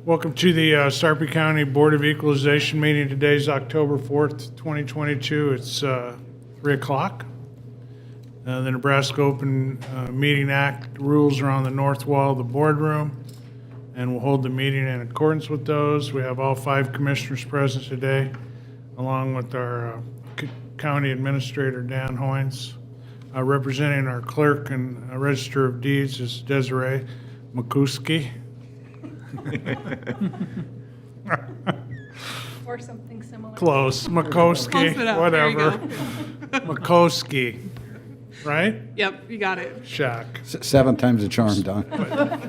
Welcome to the Sarpy County Board of Equalization meeting. Today is October 4th, 2022. It's 3 o'clock. The Nebraska Open Meeting Act rules are on the north wall of the boardroom, and we'll hold the meeting in accordance with those. We have all 5 commissioners present today, along with our County Administrator, Dan Hoynes. Representing our Clerk and Register of Deeds is Desiree McCuskey. Or something similar. Close. Makowski, Close enough. There you whatever. go. Makowski, right? Yep, you got it. Shack. 7 times the charm, Don.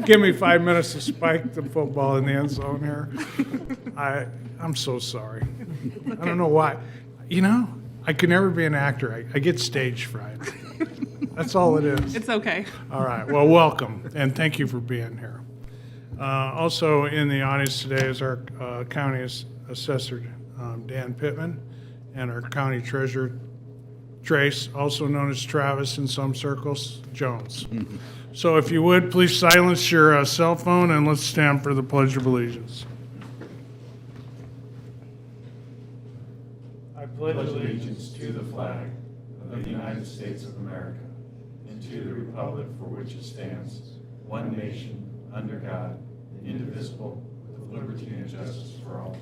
Give me 5 minutes to spike the football in the end zone here. I'm so sorry. I don't know why. You know, I could never be an actor. I get stage fright. That's all it is. It's okay. All right. Well, welcome, and thank you for being here. Also in the audience today is our county assessor, Dan Pittman, and our county treasurer, Trace, also known as Travis in some circles, Jones. So if you would, please silence your cell phone and let's stand for the Pledge of Allegiance. I pledge allegiance to the flag of the United States of America and to the republic for which it stands, one nation, under God, indivisible, with liberty and justice for all.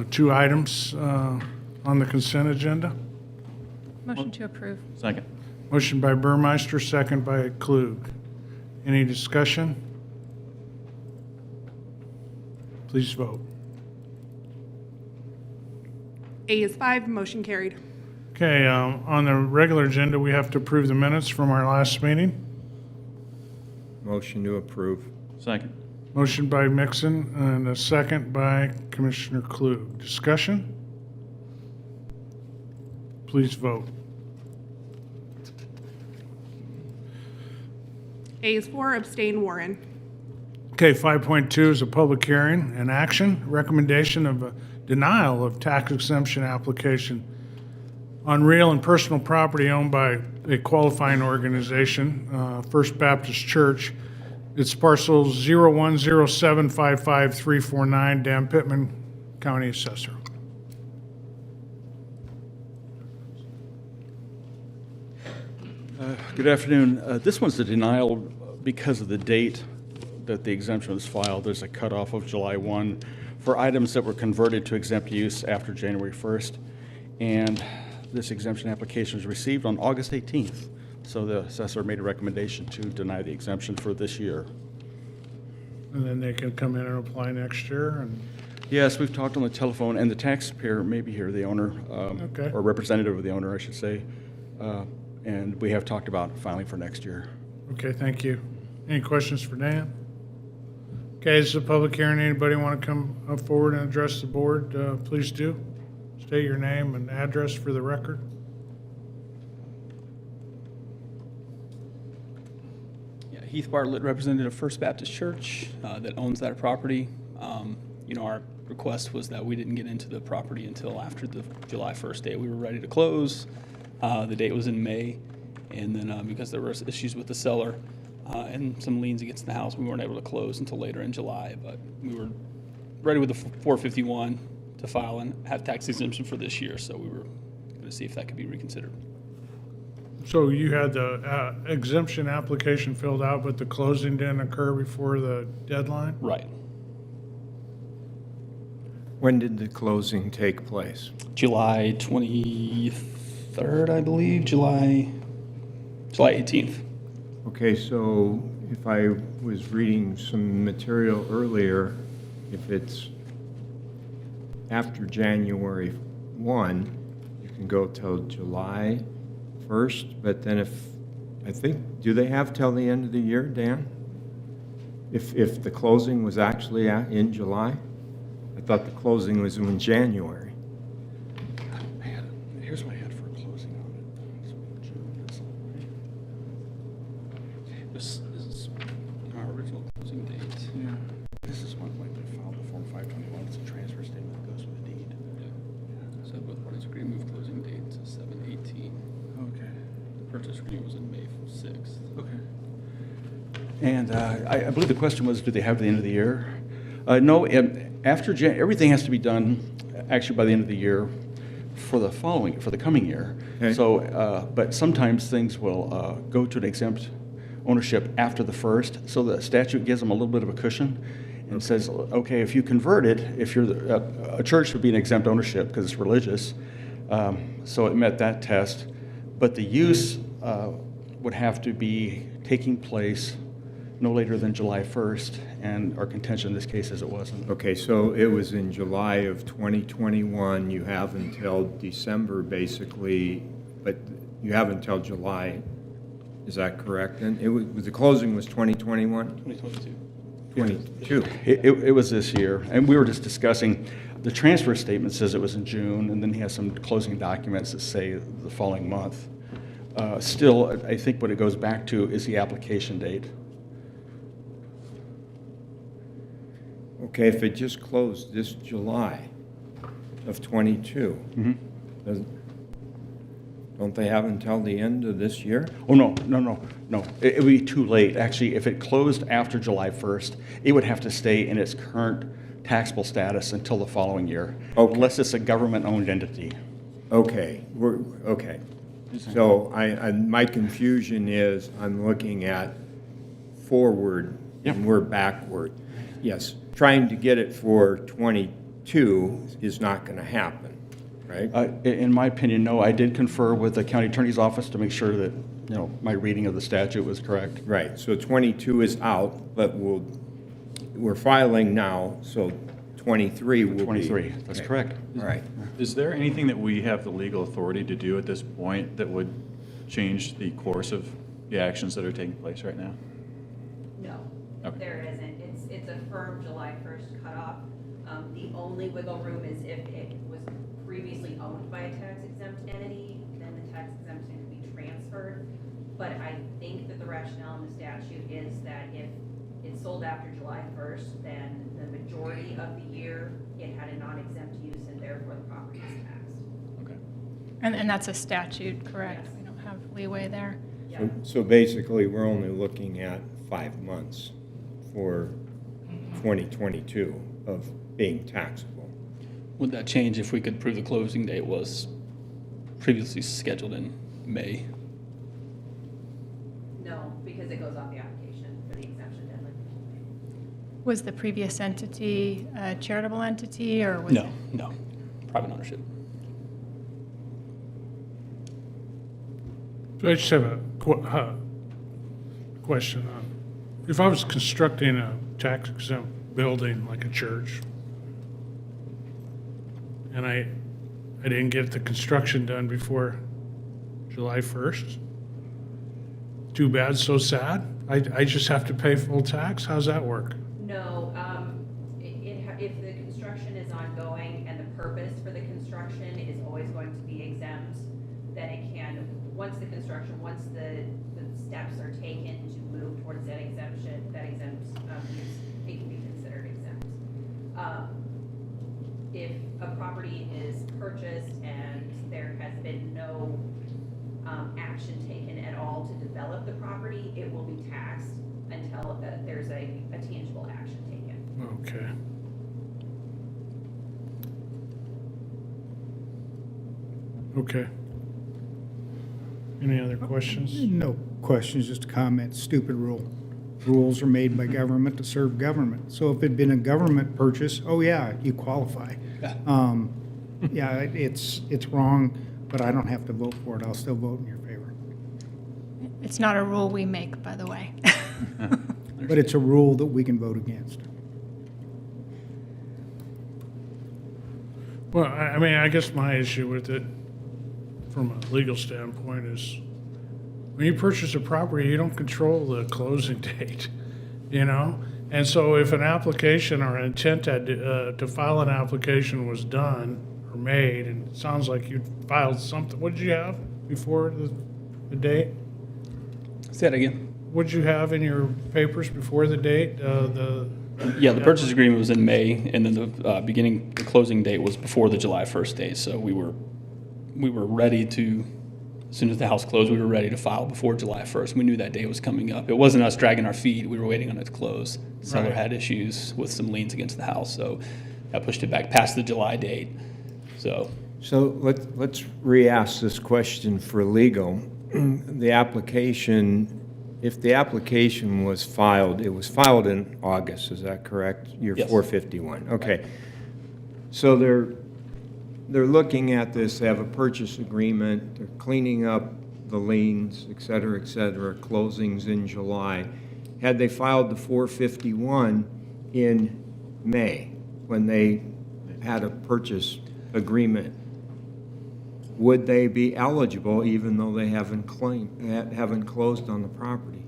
Two items on the consent agenda. Motion to approve. Second. Motion by Burmeister, second by Klug. Any discussion? Please vote. A is 5, motion carried. Okay, on the regular agenda, we have to approve the minutes from our last meeting. Motion to approve. Second. Motion by Mixon and a second by Commissioner Klug. Discussion? Please vote. A is 4, abstain Warren. Okay, 5.2 is a public hearing and action, recommendation of a denial of tax exemption application on real and personal property owned by a qualifying organization, First Baptist Church. It's parcel 010755349, Dan Pittman, County Assessor. Good afternoon. This one's a denial because of the date that the exemption was filed. There's a cutoff of July 1 for items that were converted to exempt use after January 1st. And this exemption application was received on August 18th. So the assessor made a recommendation to deny the exemption for this year. And then they can come in and apply next year. And Yes, we've talked on the telephone, and the taxpayer may be here, the owner, Okay. or representative of the owner, I should say. And we have talked about filing for next year. Okay, thank you. Any questions for Dan? Okay, this is a public hearing. Anybody want to come up forward and address the board? Please do. State your name and address for the record. Yeah, Heath Bartlett, representative of First Baptist Church that owns that property. Our request was that we didn't get into the property until after the July 1st date. We were ready to close. The date was in May, and then because there were issues with the seller and some liens against the house, we weren't able to close until later in July. But we were ready with the 451 to file and have tax exemption for this year, so we were going to see if that could be reconsidered. So you had the exemption application filled out, but the closing didn't occur before the deadline? Right. When did the closing take place? July 23rd, I believe. July 18th. Okay, so if I was reading some material earlier, if it's after January 1, you can go till July 1st, but then do they have till the end of the year, Dan? If the closing was actually in July? I thought the closing was in January. Here's what I had for a closing on it. This is our original closing date. Yeah. This is one like they filed the Form 521. It's a transfer statement that goes with the deed. So both parties agree to move closing date to 7/18. Okay. The purchase agreement was in May 6th. And I believe the question was, do they have the end of the year? No, after everything has to be done actually by the end of the year for the coming year. Okay. So, but sometimes things will go to an exempt ownership after the first. So the statute gives them a little bit of a cushion and says, okay, if you convert it, if you're a church would be an exempt ownership because it's religious. So it met that test, but the use would have to be taking place no later than July 1st, and our contention in this case is it wasn't. Okay, so it was in July of 2021. You have until December, basically, but you have until July. Is that correct? And the closing was 2021? 2022. 22. It was this year, and we were just discussing, the transfer statement says it was in June, and then he has some closing documents that say the following month. Still, I think what it goes back to is the application date. Okay, if it just closed this July of 22, don't they have until the end of this year? Oh, no. It would be too late. Actually, if it closed after July 1st, it would have to stay in its current taxable status until the following year, Okay. unless it's a government-owned entity. Okay, okay. So my confusion is I'm looking at forward and we're backward. Yes, trying to get it for 22 is not going to happen, right? In my opinion, no. I did confer with the county attorney's office to make sure that, my reading of the statute was correct. Right, so 22 is out, but we're filing now, so 23 will be. 23, that's Okay. correct. All right. Is there anything that we have the legal authority to do at this point that would change the course of the actions that are taking place right now? No, Okay. there isn't. It's a firm July 1st cutoff. The only wiggle room is if it was previously owned by a tax exempt entity, then the tax exemption can be transferred. But I think that the rationale in the statute is that if it's sold after July 1st, then the majority of the year it had a non-exempt use and therefore the property is taxed. Okay. And that's a statute, correct? Yes. We don't have leeway there. Yeah. So basically, we're only looking at 5 months for 2022 of being taxable. Would that change if we could prove the closing date was previously scheduled in May? No, because it goes off the application for the exemption deadline. Was the previous entity a charitable entity, or was it? No, private ownership. So I just have a question. If I was constructing a tax exempt building like a church, and I didn't get the construction done before July 1st, too bad, so sad. I just have to pay full tax? How's that work? No, if the construction is ongoing and the purpose for the construction is always going to be exempt, then it can, once the steps are taken to move towards that exemption, that exempt use, it can be considered exempt. If a property is purchased and there has been no action taken at all to develop the property, it will be taxed until there's a tangible action taken. Okay. Okay. Any other questions? No questions, just a comment, stupid rule. Rules are made by government to serve government. So if it'd been a government purchase, oh yeah, you qualify. Yeah, it's wrong, but I don't have to vote for it. I'll still vote in your favor. It's not a rule we make, by the way. But it's a rule that we can vote against. Well, I mean, I guess my issue with it, from a legal standpoint, is when you purchase a property, you don't control the closing date, And so if an application or an intent to file an application was done or made, and it sounds like you filed something, what did you have before the date? Say that again. What did you have in your papers before the date? Yeah, the purchase agreement was in May, and then the closing date was before the July 1st date. So we were ready to As soon as the house closed, we were ready to file before July 1st. We knew that day was coming up. It wasn't us dragging our feet. We were waiting on it to close. The seller Right. had issues with some liens against the house, so that pushed it back past the July date. So So let's re-ask this question for legal. The application, if the application was filed, it was filed in August, is that correct? You're Yes. 451, okay. So they're looking at this, they have a purchase agreement, they're cleaning up the liens, et cetera, closings in July. Had they filed the 451 in May, when they had a purchase agreement, would they be eligible even though they haven't closed on the property?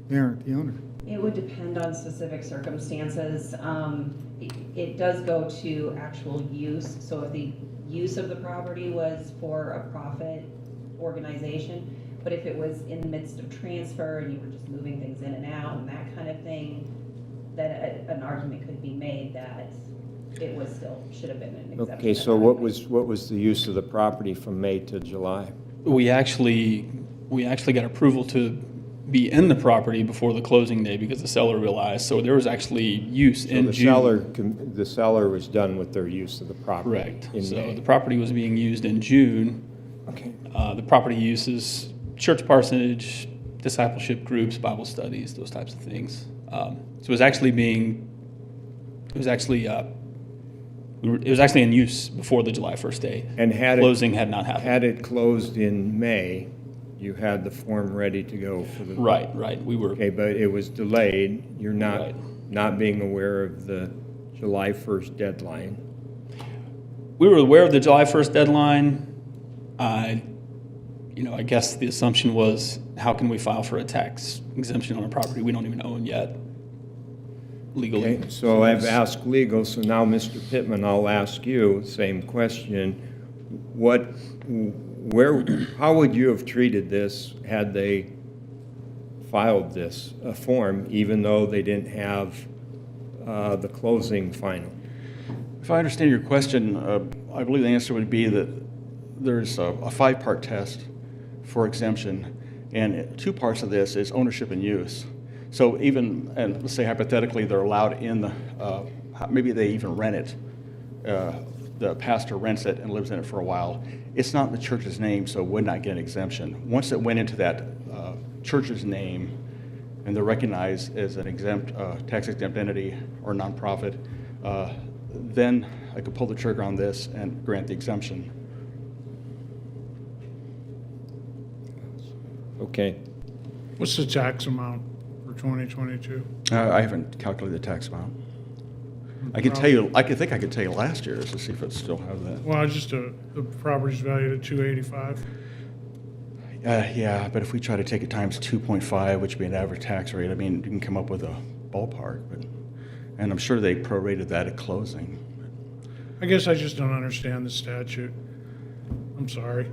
They aren't the owner. It would depend on specific circumstances. It does go to actual use, so if the use of the property was for a profit organization, but if it was in the midst of transfer and you were just moving things in and out and that kind of thing, then an argument could be made that it was still, should have been an exemption. Okay, so what was the use of the property from May to July? we actually got approval to be in the property before the closing day because the seller realized. So there was actually use So in the June. the seller was done with their use of the property Correct. in So May? the property was being used in June. Okay. The property uses church parsonage, discipleship groups, Bible studies, those types of things. So it was actually in use before the July 1st day. And had Closing had not happened. Had it closed in May, you had the form ready to go for the... Right. We were, Okay, but it was delayed. You're Right. not being aware of the July 1st deadline. we were aware of the July 1st deadline. I guess the assumption was, how can we file for a tax exemption on a property we don't even own yet legally? Okay, so I've asked legal, so now, Mr. Pittman, I'll ask you, same question. How would you have treated this had they filed this form, even though they didn't have the closing final? If I understand your question, I believe the answer would be that there's a five-part test for exemption, and two parts of this is ownership and use. So even, and let's say hypothetically, they're allowed in the, maybe they even rent it. The pastor rents it and lives in it for a while. It's not in the church's name, so it would not get an exemption. Once it went into that church's name, and they're recognized as an exempt, tax exempt entity or nonprofit, then I could pull the trigger on this and grant the exemption. Okay. What's the tax amount for 2022? I haven't calculated the tax amount. I can tell you, I think I could tell you last year's to see if it still has that. Well, just the property's valued at 285. Yeah, but if we try to take it times 2.5, which would be an average tax rate, I mean, you can come up with a ballpark, and I'm sure they prorated that at closing. I guess I just don't understand the statute. I'm sorry.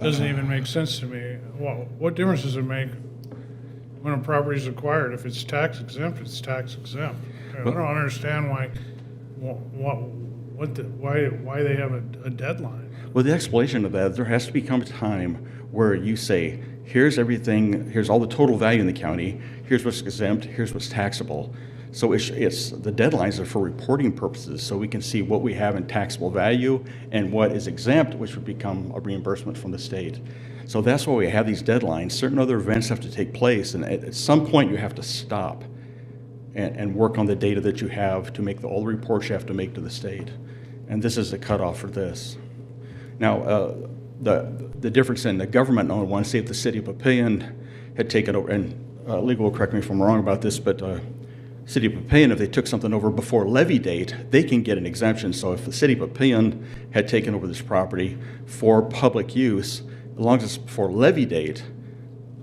Doesn't even make sense to me. Well, what difference does it make when a property is acquired? If it's tax exempt, it's tax exempt. I don't understand why they have a deadline. Well, the explanation of that, there has to become a time where you say, here's everything, here's all the total value in the county, here's what's exempt, here's what's taxable. So it's the deadlines are for reporting purposes, so we can see what we have in taxable value and what is exempt, which would become a reimbursement from the state. So that's why we have these deadlines. Certain other events have to take place, and at some point you have to stop and work on the data that you have to make all the reports you have to make to the state. And this is the cutoff for this. Now, the difference in the government-owned one, say if the city of Papillion had taken over, and legal will correct me if I'm wrong about this, but City of Papillion, if they took something over before levy date, they can get an exemption. So if the City of Papillion had taken over this property for public use, as long as it's before levy date,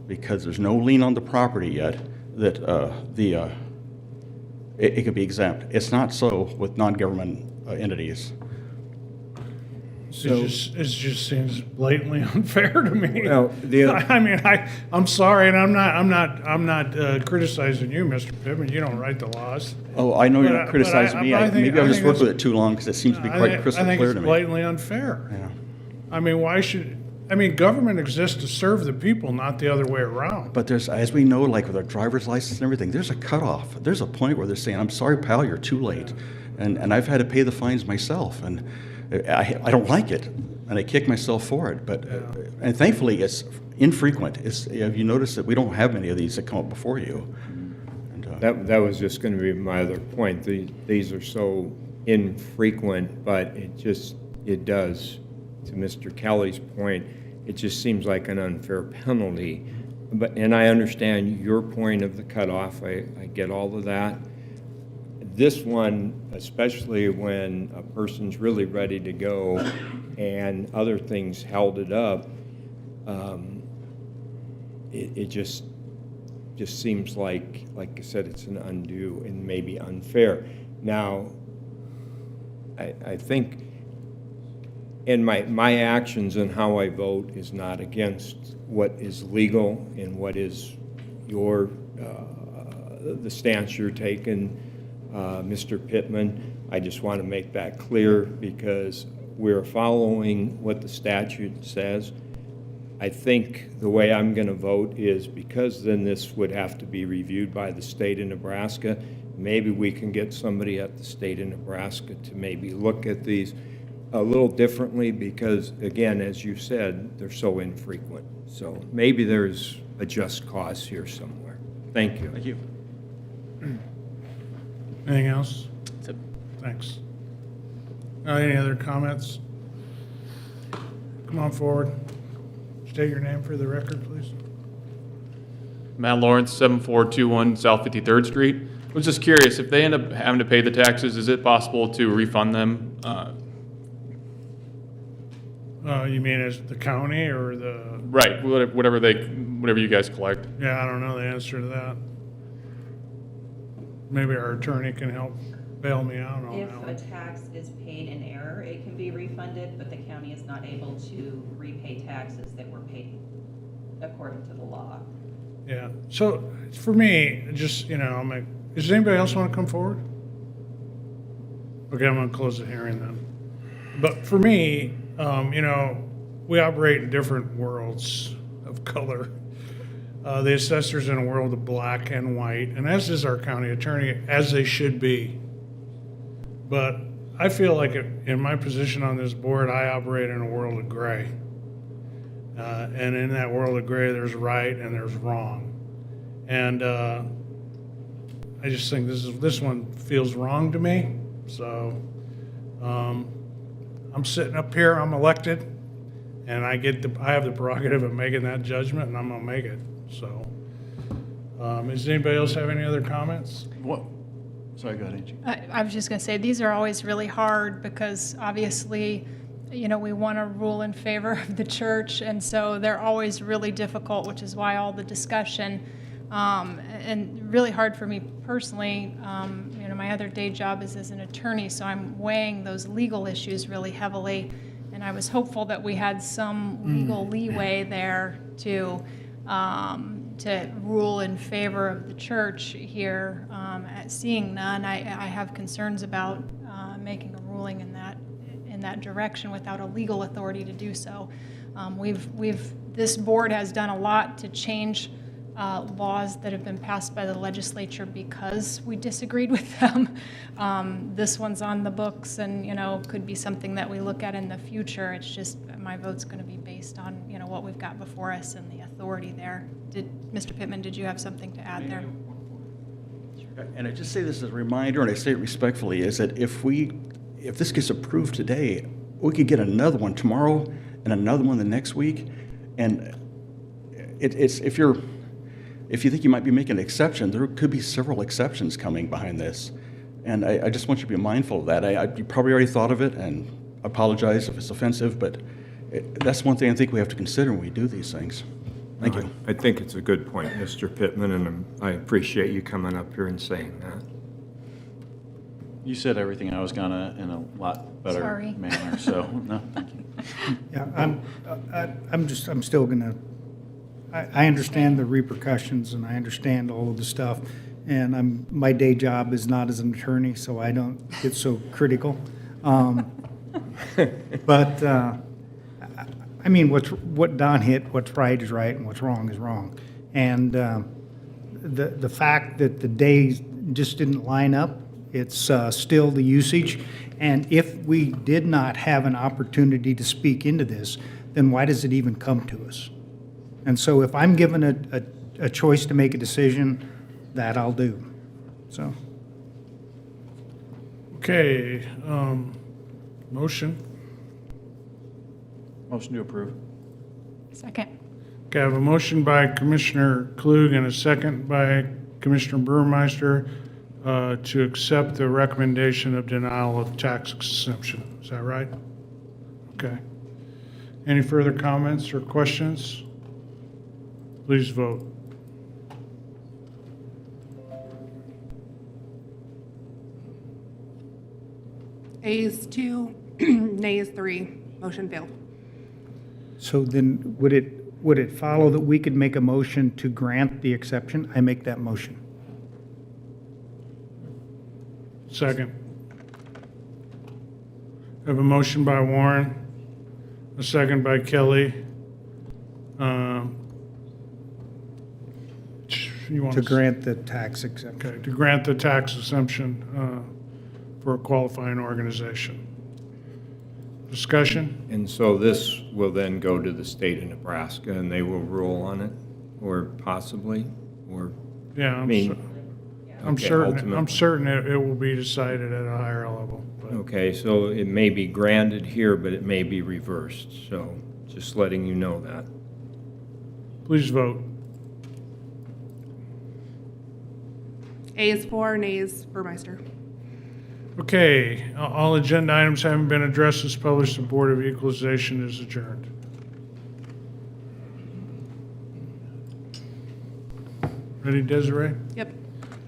because there's no lien on the property yet, that it could be exempt. It's not so with non-government entities. It just seems blatantly unfair to me. Well, I mean, I'm sorry, and I'm not criticizing you, Mr. Pittman. You don't write the laws. Oh, I know you're not But criticizing me. Maybe I've just worked with it too long because it seems to be quite crystal I think clear it's to me. blatantly unfair. Yeah. I mean, why should I mean, government exists to serve the people, not the other way around. But there's, as we know, like with our driver's license and everything, there's a cutoff. There's a point where they're saying, I'm sorry, pal, you're too late. And I've had to pay the fines myself, and I don't like it, and I kick myself for it. But and thankfully, it's infrequent. Have you noticed that we don't have many of these that come up before you? And, That was just going to be my other point. These are so infrequent, but it does, to Mr. Kelly's point, it just seems like an unfair penalty. And I understand your point of the cutoff. I get all of that. This one, especially when a person's really ready to go and other things held it up, it just seems like I said, it's an undue and maybe unfair. Now, I think, and my actions and how I vote is not against what is legal and what is your, the stance you're taking, Mr. Pittman. I just want to make that clear because we're following what the statute says. I think the way I'm going to vote is because then this would have to be reviewed by the state of Nebraska. Maybe we can get somebody at the state of Nebraska to maybe look at these a little differently because, again, as you said, they're so infrequent. So maybe there's a just cause here somewhere. Thank you. Thank you. Anything else? That's it. Thanks. Any other comments? Come on forward. State your name for the record, please. Matt Lawrence, 7421 South 53rd Street. I was just curious, if they end up having to pay the taxes, is it possible to refund them? You mean as the county or the? Right, whatever you guys collect. Yeah, I don't know the answer to that. Maybe our attorney can help bail me out on If that a one. tax is paid in error, it can be refunded, but the county is not able to repay taxes that were paid according to the law. Yeah, so for me, just, I'm like, does anybody else want to come forward? Okay, I'm going to close the hearing then. But for me, we operate in different worlds of color. The assessor's in a world of black and white, and as is our county attorney, as they should be. But I feel like in my position on this board, I operate in a world of gray. And in that world of gray, there's right and there's wrong. And I just think this one feels wrong to me. So I'm sitting up here, I'm elected, and I have the prerogative of making that judgment, and I'm gonna make it. So, does anybody else have any other comments? What? Sorry, go ahead, Angie. I was just going to say, these are always really hard because obviously, we want to rule in favor of the church, and so they're always really difficult, which is why all the discussion, and really hard for me personally. My other day job is as an attorney, so I'm weighing those legal issues really heavily, and I was hopeful that we had some legal leeway there to rule in favor of the church here. Seeing none, I have concerns about making a ruling in that direction without a legal authority to do so. This board has done a lot to change laws that have been passed by the legislature because we disagreed with them. This one's on the books and, could be something that we look at in the future. It's just my vote's going to be based on, what we've got before us and the authority there. Mr. Pittman, did you have something to add there? And I just say this as a reminder, and I say it respectfully, is that if this gets approved today, we could get another one tomorrow and another one the next week. And if you think you might be making an exception, there could be several exceptions coming behind this. And I just want you to be mindful of that. You probably already thought of it, and apologize if it's offensive, but that's one thing I think we have to consider when we do these things. Thank you. I think it's a good point, Mr. Pittman, and I appreciate you coming up here and saying that. You said everything I was gonna in a lot better Sorry. manner, so, no, thank you. Yeah, I'm still gonna, I understand the repercussions and I understand all of the stuff. And my day job is not as an attorney, so I don't get so critical. But I mean, what Don hit, what's right is right and what's wrong is wrong. And the fact that the days just didn't line up, it's still the usage. And if we did not have an opportunity to speak into this, then why does it even come to us? And so if I'm given a choice to make a decision, that I'll do. So, Okay, motion. Motion to approve. Second. Okay, I have a motion by Commissioner Klug and a second by Commissioner Burmeister to accept the recommendation of denial of tax exemption. Is that right? Okay. Any further comments or questions? Please vote. Ayes 2, nays 3, motion failed. so then would it follow that we could make a motion to grant the exception? I make that motion. Second. I have a motion by Warren, a second by Kelly. You want To grant the tax exemption. Okay, to grant the tax exemption for a qualifying organization. Discussion? And so this will then go to the state of Nebraska, and they will rule on it, or possibly, or, Yeah, I mean, I'm okay, certain, I'm ultimately. certain it will be decided at a higher level. But Okay, so it may be granted here, but it may be reversed, so just letting you know that. please vote. Ayes 4, nays Burmeister. Okay, all agenda items having been addressed as published, the Board of Equalization is adjourned. Ready, Desiree? Yep.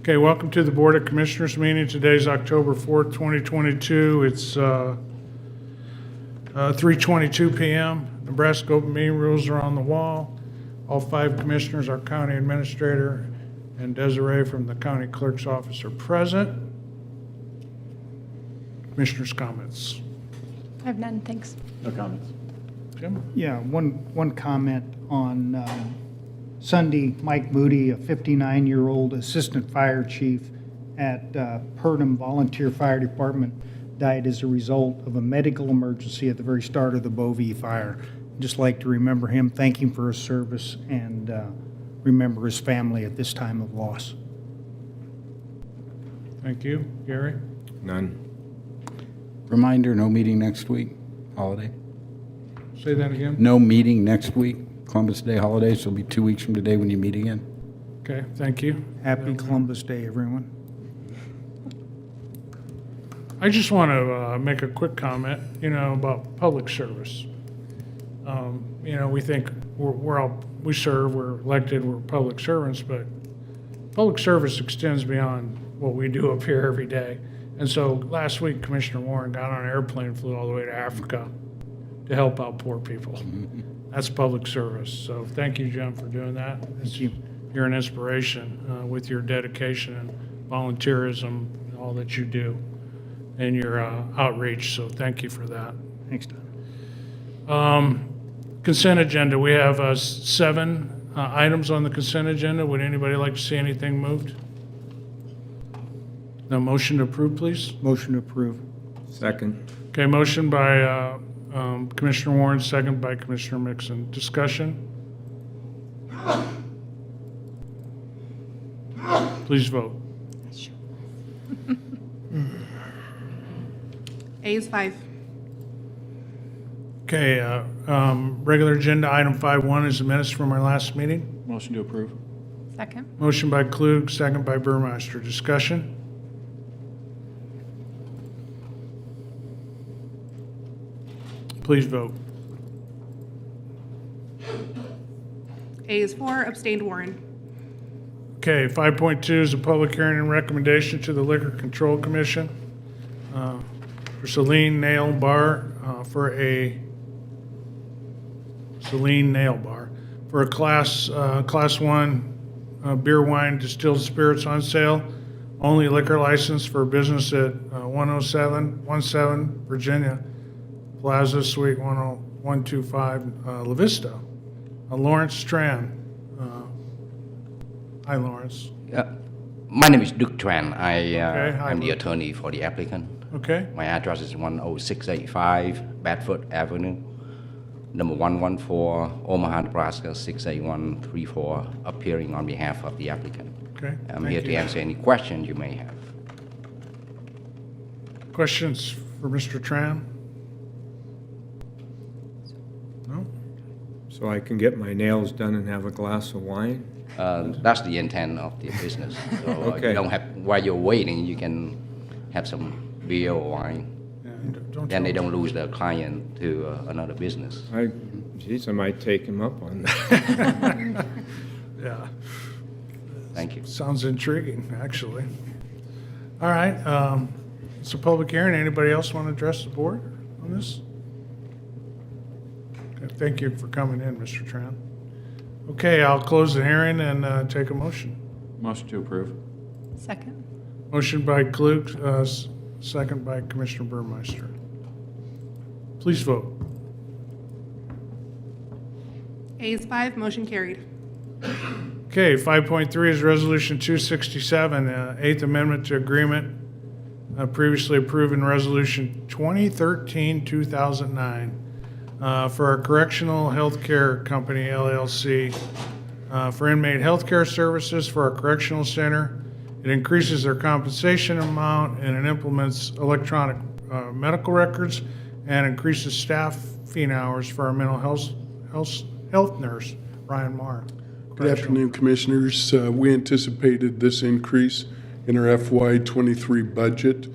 Okay, welcome to the Board of Commissioners meeting. Today's October 4th, 2022. It's 3:22 p.m. Nebraska open meeting rules are on the wall. All 5 commissioners, our county administrator, and Desiree from the county clerk's office are present. Commissioners' comments. I have none, thanks. No comments. Jim? Yeah, one comment on Sunday, Mike Moody, a 59-year-old assistant fire chief at Purdom Volunteer Fire Department, died as a result of a medical emergency at the very start of the Bovee fire. I'd just like to remember him, thank him for his service, and remember his family at this time of loss. Thank you. Gary? None? Reminder, no meeting next week, holiday. Say that again? No meeting next week, Columbus Day holiday, so it'll be 2 weeks from today when you meet again. Okay, thank you. Happy Columbus Day, everyone. I just want to make a quick comment, about public service. We think we serve, we're elected, we're public servants, but public service extends beyond what we do up here every day. And so last week, Commissioner Warren got on an airplane and flew all the way to Africa to help out poor people. That's public service. So thank you, Jim, for doing that. Thank you. You're an inspiration with your dedication and volunteerism, and all that you do, and your outreach. So thank you for that. Thanks, Don. Consent agenda. We have 7 items on the consent agenda. Would anybody like to see anything moved? No, motion to approve, please. Motion to approve. Second? Okay, motion by Commissioner Warren, second by Commissioner Mixon. Discussion? Please vote. Ayes 5. Okay, regular agenda item 5.1 is the minutes from our last meeting. Motion to approve. Second. Motion by Klug, second by Burmeister. Discussion? Please vote. Ayes 4, abstained Warren. Okay, 5.2 is a public hearing and recommendation to the Liquor Control Commission for Celine Nail Bar for a class 1 beer, wine, distilled spirits on sale. Only liquor license for business at 10717 Virginia Plaza, Suite 101 125 La Vista. Lawrence Tran. Hi, Lawrence. My name is Duke Tran. I hi, am the Luke. attorney for the applicant. Okay, My address is 10685 Bedford Avenue, number 114, Omaha, Nebraska 68134, appearing on behalf of the applicant. okay. I'm thank here to you. answer any questions you may have. Questions for Mr. Tran? No? So I can get my nails done and have a glass of wine? That's the intent of the business. So Okay. you don't have, while you're waiting, you can have some beer or wine. Yeah, don't Then they tell- don't lose their client to another business. Geez, I might take him up on that. Yeah, Thank you. sounds intriguing, actually. All right, it's a public hearing. Anybody else want to address the board on this? Okay, thank you for coming in, Mr. Tran. Okay, I'll close the hearing and take a motion. Motion to approve. Second. Motion by Klug, second by Commissioner Burmeister. Please vote. Ayes 5, motion carried. Okay, 5.3 is Resolution 267, Eighth Amendment to Agreement previously approved in Resolution 2013-2009 for our Correctional Healthcare Company, LLC, for inmate healthcare services for our correctional center. It increases their compensation amount and it implements electronic medical records and increases staffing hours for our mental health nurse, Ryan Marr. Good afternoon, Commissioners. We anticipated this increase in our FY23 budget.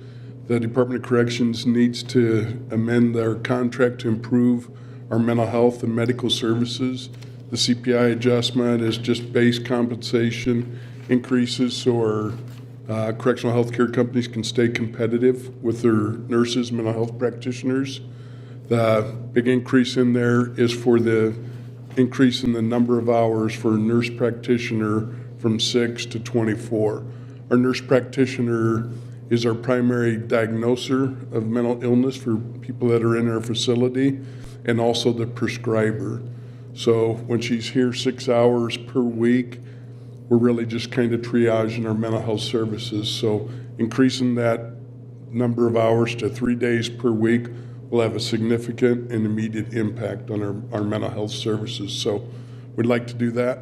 The Department of Corrections needs to amend their contract to improve our mental health and medical services. The CPI adjustment is just base compensation increases so our correctional healthcare companies can stay competitive with their nurses, mental health practitioners. The big increase in there is for the increase in the number of hours for a nurse practitioner from 6 to 24. Our nurse practitioner is our primary diagnoser of mental illness for people that are in our facility and also the prescriber. So when she's here 6 hours per week, we're really just kind of triaging our mental health services. So increasing that number of hours to 3 days per week will have a significant and immediate impact on our mental health services. So we'd like to do that.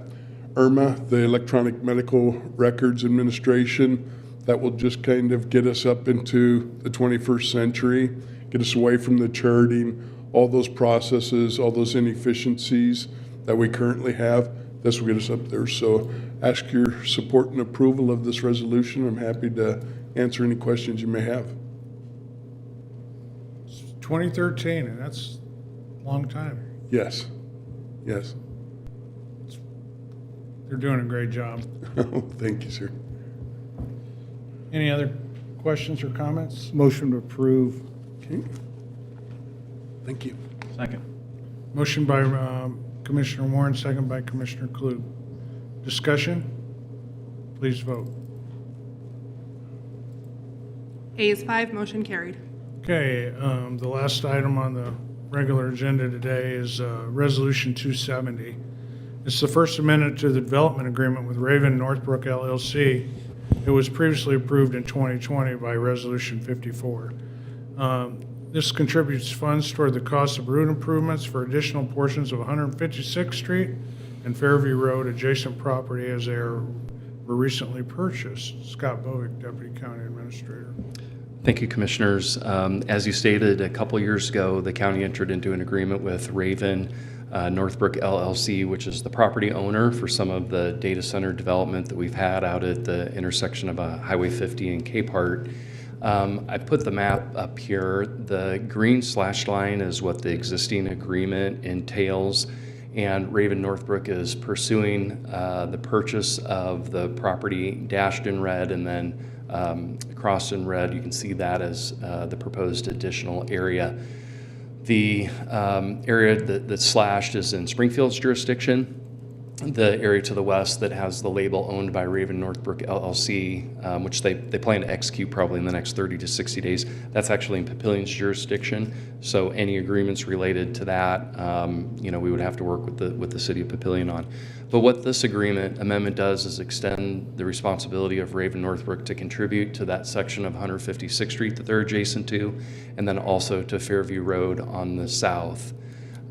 IRMA, the Electronic Medical Records Administration, that will just kind of get us up into the 21st century, get us away from the charting, all those processes, all those inefficiencies that we currently have. This will get us up there. So ask your support and approval of this resolution. I'm happy to answer any questions you may have. 2013, and that's a long time. Yes, yes. They're doing a great job. Thank you, sir. Any other questions or comments? Motion to approve. Okay. Thank you. Second. Motion by Commissioner Warren, second by Commissioner Klug. Discussion? Please vote. Ayes 5, motion carried. Okay, the last item on the regular agenda today is Resolution 270. It's the first amendment to the development agreement with Raven Northbrook LLC. It was previously approved in 2020 by Resolution 54. This contributes funds toward the cost of road improvements for additional portions of 156th Street and Fairview Road adjacent property as they were recently purchased. Scott Bovick, Deputy County Administrator. Thank you, Commissioners. As you stated, a couple years ago, the county entered into an agreement with Raven Northbrook LLC, which is the property owner for some of the data center development that we've had out at the intersection of Highway 50 and Capehart. I put the map up here. The green slash line is what the existing agreement entails, and Raven Northbrook is pursuing the purchase of the property dashed in red and then crossed in red. You can see that as the proposed additional area. The area that's slashed is in Springfield's jurisdiction. the area to the west that has the label owned by Raven Northbrook LLC, which they plan to execute probably in the next 30 to 60 days. That's actually in Papillion's jurisdiction. So any agreements related to that, we would have to work with the city of Papillion on. But what this amendment does is extend the responsibility of Raven Northbrook to contribute to that section of 156th Street that they're adjacent to, and then also to Fairview Road on the south.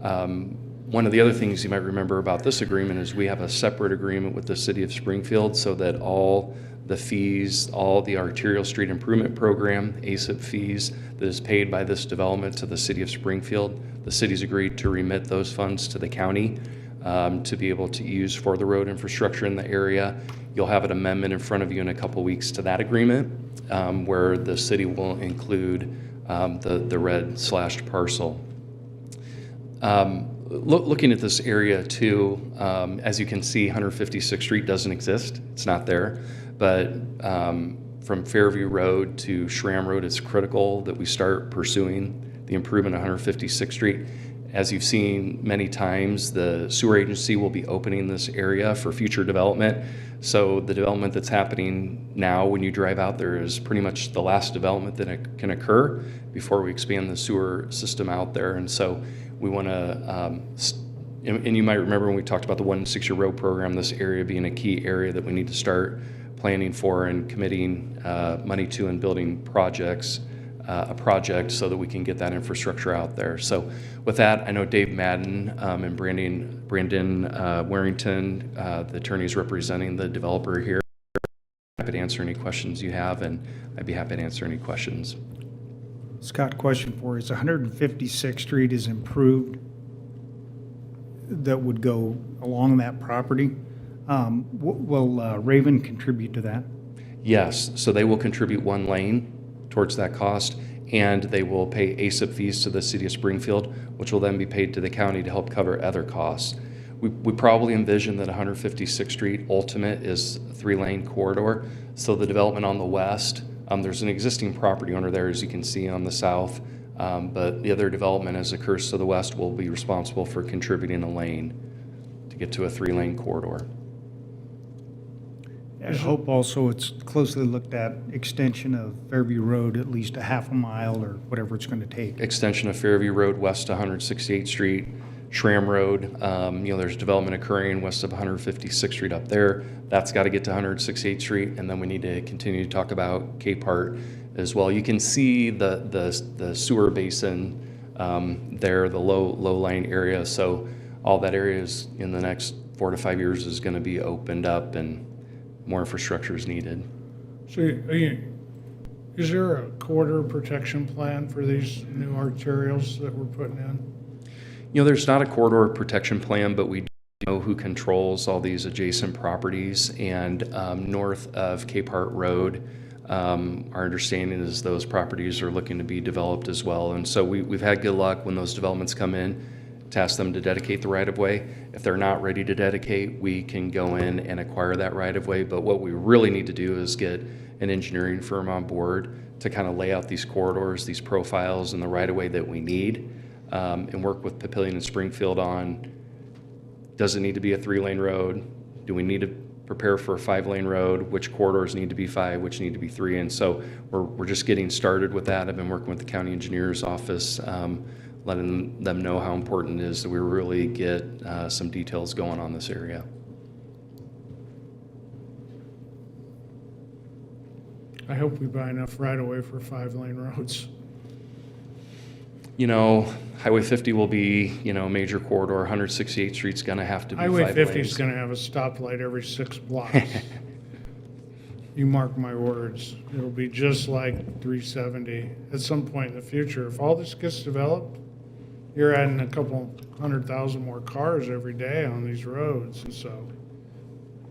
One of the other things you might remember about this agreement is we have a separate agreement with the city of Springfield so that all the fees, all the arterial street improvement program, ASIP fees that is paid by this development to the city of Springfield, the city's agreed to remit those funds to the county to be able to use for the road infrastructure in the area. You'll have an amendment in front of you in a couple weeks to that agreement where the city will include the red slashed parcel. Looking at this area too, as you can see, 156th Street doesn't exist. It's not there. But from Fairview Road to Schramm Road, it's critical that we start pursuing the improvement of 156th Street. As you've seen many times, the sewer agency will be opening this area for future development. So the development that's happening now when you drive out there is pretty much the last development that can occur before we expand the sewer system out there. And so we want to, and you might remember when we talked about the 1 6-year road program, this area being a key area that we need to start planning for and committing money to and building a project so that we can get that infrastructure out there. So with that, I know Dave Madden and Brandon Warrington, the attorneys representing the developer here, happy to answer any questions you have, and I'd be happy to answer any questions. Scott, question for you. Is 156th Street is improved that would go along that property? Will Raven contribute to that? Yes, so they will contribute 1 lane towards that cost, and they will pay ASIP fees to the city of Springfield, which will then be paid to the county to help cover other costs. We probably envision that 156th Street ultimate is a 3-lane corridor. So the development on the west, there's an existing property owner there, as you can see on the south, but the other development as it occurs to the west will be responsible for contributing a lane to get to a 3-lane corridor. I hope also it's closely looked at extension of Fairview Road, at least a half a mile or whatever it's going to take. Extension of Fairview Road west to 168th Street, Schramm Road, there's development occurring west of 156th Street up there. That's got to get to 168th Street, and then we need to continue to talk about K-Part as well. You can see the sewer basin there, the low-lying area. So all that area is in the next 4 to 5 years is going to be opened up, and more infrastructure is needed. So is there a corridor protection plan for these new arterials that we're putting in? There's not a corridor protection plan, but we do know who controls all these adjacent properties. And north of K-Part Road, our understanding is those properties are looking to be developed as well. And so we've had good luck when those developments come in to ask them to dedicate the right-of-way. If they're not ready to dedicate, we can go in and acquire that right-of-way. But what we really need to do is get an engineering firm on board to kind of lay out these corridors, these profiles, and the right-of-way that we need, and work with Papillion and Springfield on, does it need to be a 3-lane road? Do we need to prepare for a 5-lane road? Which corridors need to be 5, which need to be 3? And so we're just getting started with that. I've been working with the county engineer's office, letting them know how important it is that we really get some details going on this area. I hope we buy enough right-of-way for 5-lane roads. Highway 50 will be, a major corridor. 168th Street's going to have to be 5 lanes. Highway 50 is going to have a stoplight every 6 blocks. You mark my words. It'll be just like 370 at some point in the future. If all this gets developed, you're adding a couple 100,000 more cars every day on these roads. And so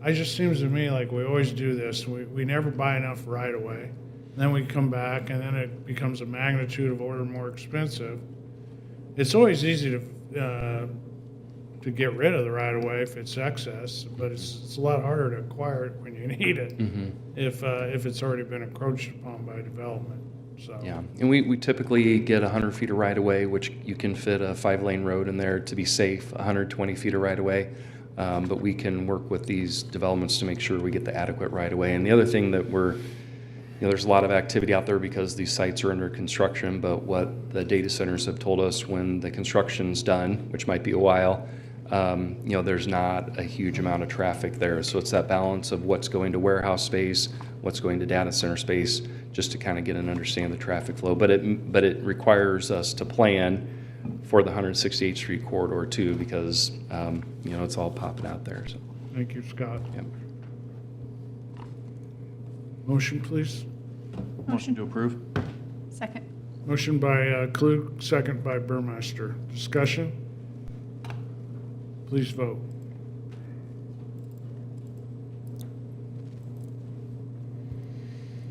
it just seems to me like we always do this. We never buy enough right-of-way. Then we come back, and then it becomes a magnitude of order more expensive. It's always easy to get rid of the right-of-way if it's excess, but it's a lot harder to acquire it when you need it if it's already been encroached upon by development. So. Yeah, and we typically get 100 feet of right-of-way, which you can fit a 5-lane road in there to be safe, 120 feet of right-of-way. But we can work with these developments to make sure we get the adequate right of way. And the other thing that there's a lot of activity out there because these sites are under construction, but what the data centers have told us when the construction's done, which might be a while, there's not a huge amount of traffic there. So it's that balance of what's going to warehouse space, what's going to data center space, just to kind of get and understand the traffic flow. But it requires us to plan for the 168th Street corridor too, because, it's all popping out there. So. Thank you, Scott. Yep. Motion, please. Motion to approve? Second. Motion by Klug, second by Burmeister. Discussion? Please vote.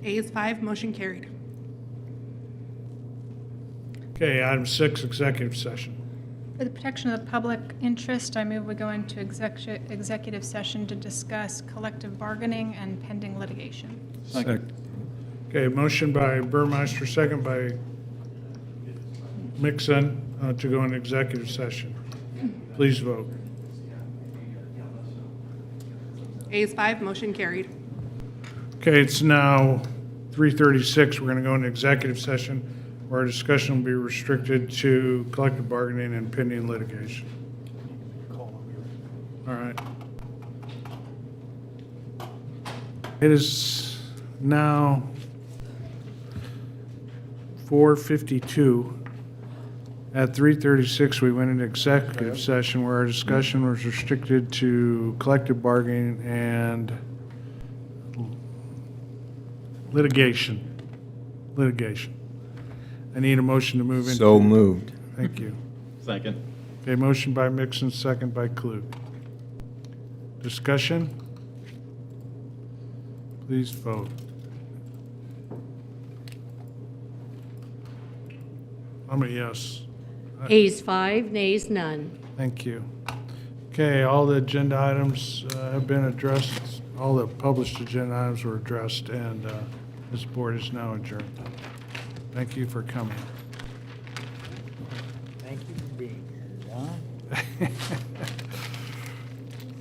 Ayes 5, motion carried. Okay, item 6, executive session. For the protection of the public interest, I move we go into executive session to discuss collective bargaining and pending litigation. Second. Okay, motion by Burmeister, second by Mixon to go into executive session. Please vote. Ayes 5, motion carried. Okay, it's now 3:36. We're going to go into executive session where our discussion will be restricted to collective bargaining and pending litigation. All right. It is now 4:52. At 3:36, we went into executive session where our discussion was restricted to collective bargaining and litigation. I need a motion to move into. So moved. Thank you. Second. Okay, motion by Mixon, second by Klug. Discussion? Please vote. I'm a yes. Ayes 5, nays none. Thank you. Okay, all the agenda items have been addressed. All the published agenda items were addressed, and this board is now adjourned. Thank you for coming.